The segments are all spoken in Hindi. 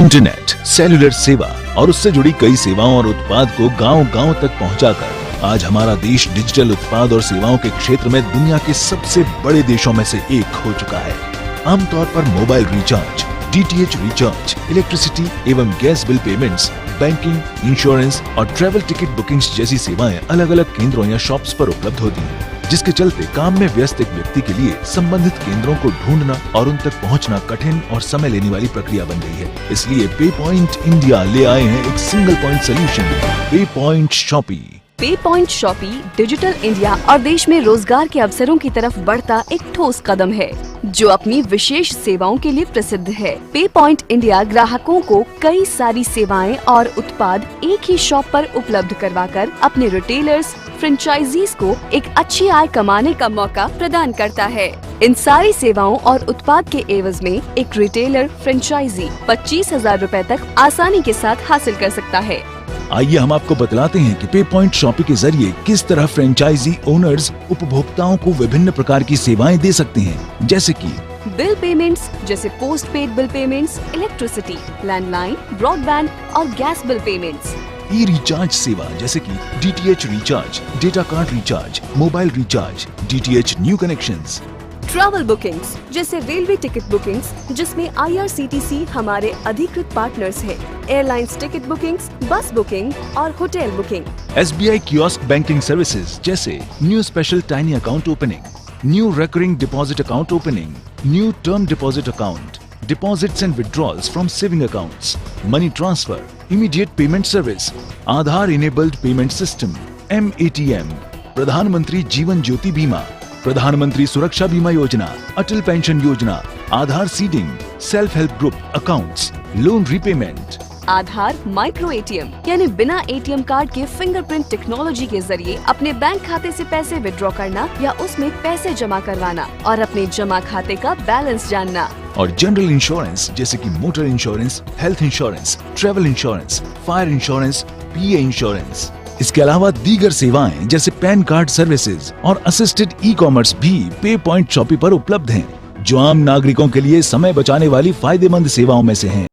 इंटरनेट, सेल्युलर सेवा और उससे जुड़ी कई सेवाओं और उत्पाद को गांव-गांव तक पहुंचाकर आज हमारा देश डिजिटल उत्पाद और सेवाओं के क्षेत्र में दुनिया के सबसे बड़े देशों में से एक हो चुका है। आमतौर पर mobile recharge, DTH recharge, electricity एवं gas bill payments, banking, insurance और ट्रैवल टिकट बुकिंग्स जैसी सेवाएं अलग अलग केंद्रों या शॉप्स पर उपलब्ध होती हैं, जिसके चलते काम में व्यस्त एक व्यक्ति के लिए संबंधित केंद्रों को ढूंढना और उन तक पहुंचना कठिन और समय लेने वाली प्रक्रिया बन गई है। इसलिए पे पॉइंट इंडिया ले आए हैं एक सिंगल पॉइंट सोल्यूशन, पे पॉइंट शॉपी। पे पॉइंट शॉपी डिजिटल इंडिया और देश में रोजगार के अवसरों की तरफ बढ़ता एक ठोस कदम है, जो अपनी विशेष सेवाओं के लिए प्रसिद्ध है। पे पॉइंट इंडिया ग्राहकों को कई सारी सेवाएं और उत्पाद एक ही शॉप पर उपलब्ध करवाकर अपने रिटेलर्स, फ्रेंचाइजीज को एक अच्छी आय कमाने का मौका प्रदान करता है। इन सारी सेवाओं और उत्पाद के एवज में एक रिटेलर फ्रेंचाइजी 25,000 रूपए तक आसानी के साथ हासिल कर सकता है। आइए हम आपको बतलाते हैं कि पे पॉइंट शॉपी के जरिए किस तरह फ्रेंचाइजी ओनर्स उपभोक्ताओं को विभिन्न प्रकार की सेवाएं दे सकते हैं, जैसे कि बिल पेमेंट्स जैसे postpaid bill payments, electricity, landline, broadband और gas bill payments, E recharge सेवा जैसे कि DTH recharge, data card recharge, mobile recharge, DTH new connections, travel bookings जैसे रेलवे टिकट बुकिंग्स जिसमें IRCTC हमारे अधिकृत पार्टनर्स है, airlines ticket bookings, bus booking और hotel booking, SBI kiosk banking services जैसे new special tiny account opening, new recurring deposit account opening, new term deposit account, deposits and withdrawals from saving accounts, money transfer, immediate payment service, Aadhaar enabled payment system, MATM, प्रधानमंत्री जीवन ज्योति बीमा, प्रधानमंत्री सुरक्षा बीमा योजना, अटल पेंशन योजना, Aadhaar seeding, self help group accounts, loan repayment, Aadhaar micro ATM यानी बिना ATM कार्ड के फिंगरप्रिंट टेक्नोलॉजी के जरिए अपने बैंक खाते से पैसे विड्रॉ करना या उसमें पैसे जमा करवाना और अपने जमा खाते का बैलेंस जानना, और जनरल इंश्योरेंस जैसे कि motor insurance, health insurance, travel insurance, fire insurance, PA insurance. इसके अलावा दीगर सेवाएं जैसे पैन कार्ड सर्विसेज और असिस्टेड ई-कॉमर्स भी पे पॉइंट शॉपी पर उपलब्ध हैं, जो आम नागरिकों के लिए समय बचाने वाली फायदेमंद सेवाओं में से हैं।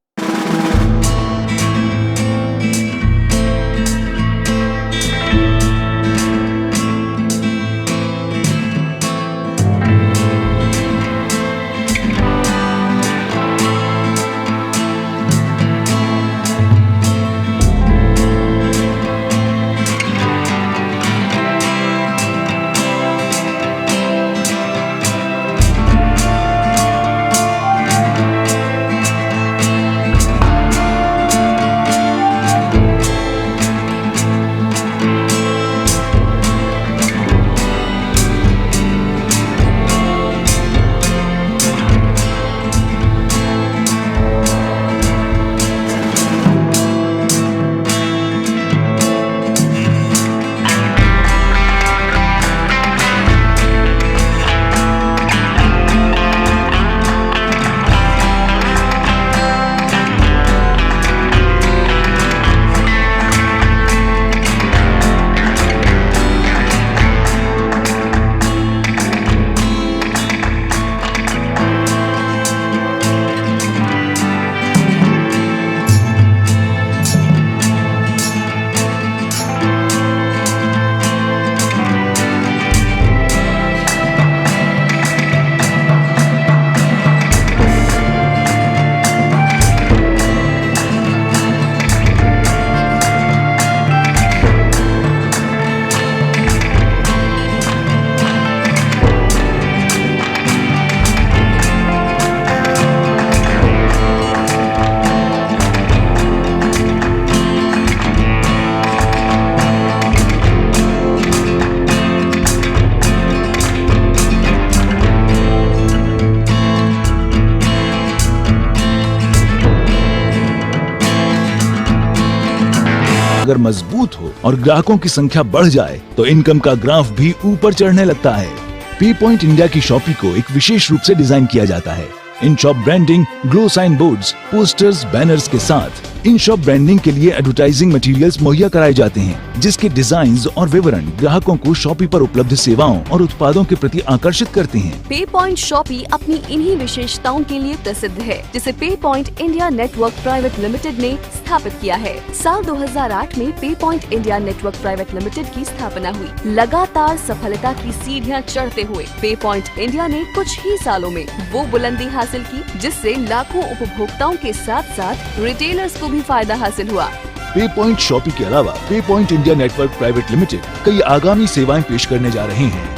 अगर मजबूत हो और ग्राहकों की संख्या बढ़ जाए तो इनकम का ग्राफ भी ऊपर चढ़ने लगता है। पे पॉइंट इंडिया की शॉपी को एक विशेष रूप से डिजाइन किया जाता है। In shop branding, glow sign boards, posters, banners के साथ इन शॉप ब्रांडिंग के लिए एडवर्टाइजिंग मटेरियल्स मुहैया कराए जाते हैं, जिसके डिजाइन और विवरण ग्राहकों को शॉपी पर उपलब्ध सेवाओं और उत्पादों के प्रति आकर्षित करते हैं। पे पॉइंट शॉपी अपनी इन्हीं विशेषताओं के लिए प्रसिद्ध है, जिसे पे point India network private limited ने स्थापित किया है। साल 2008 में पे point India network private limited की स्थापना हुई। लगातार सफलता की सीढ़ियां चढ़ते हुए पे पॉइंट इंडिया ने कुछ ही सालों में वो बुलंदी हासिल की, जिससे लाखों उपभोक्ताओं के साथ साथ रिटेलर्स को भी फायदा हासिल हुआ। पे पॉइंट शॉपी के अलावा पे point India network private limited कई आगामी सेवाएं पेश करने जा रहे हैं।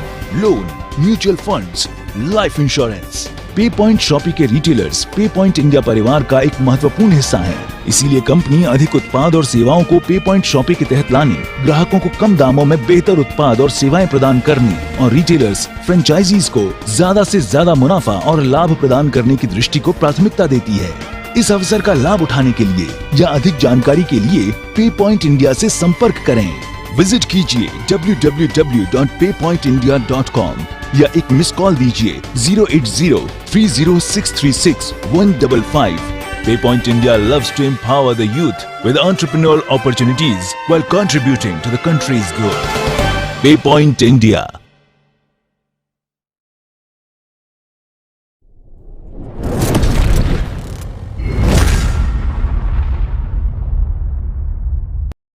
Loan, mutual funds, life insurance. पे पॉइंट शॉपी के रिटेलर्स पे पॉइंट इंडिया परिवार का एक महत्वपूर्ण हिस्सा है। इसीलिए कंपनी अधिक उत्पाद और सेवाओं को पे पॉइंट शॉपी के तहत लाने, ग्राहकों को कम दामों में बेहतर उत्पाद और सेवाएं प्रदान करने और रिटेलर्स, फ्रेंचाइजीज को ज्यादा से ज्यादा मुनाफा और लाभ प्रदान करने की दृष्टि को प्राथमिकता देती है। इस अवसर का लाभ उठाने के लिए या अधिक जानकारी के लिए पे पॉइंट इंडिया से संपर्क करें। विजिट कीजिए www.paypointindia.com या एक मिस कॉल दीजिए 080-30636-155। Pay Point India loves to empower the youth with entrepreneurial opportunities while contributing to the country's growth. Pay Point India.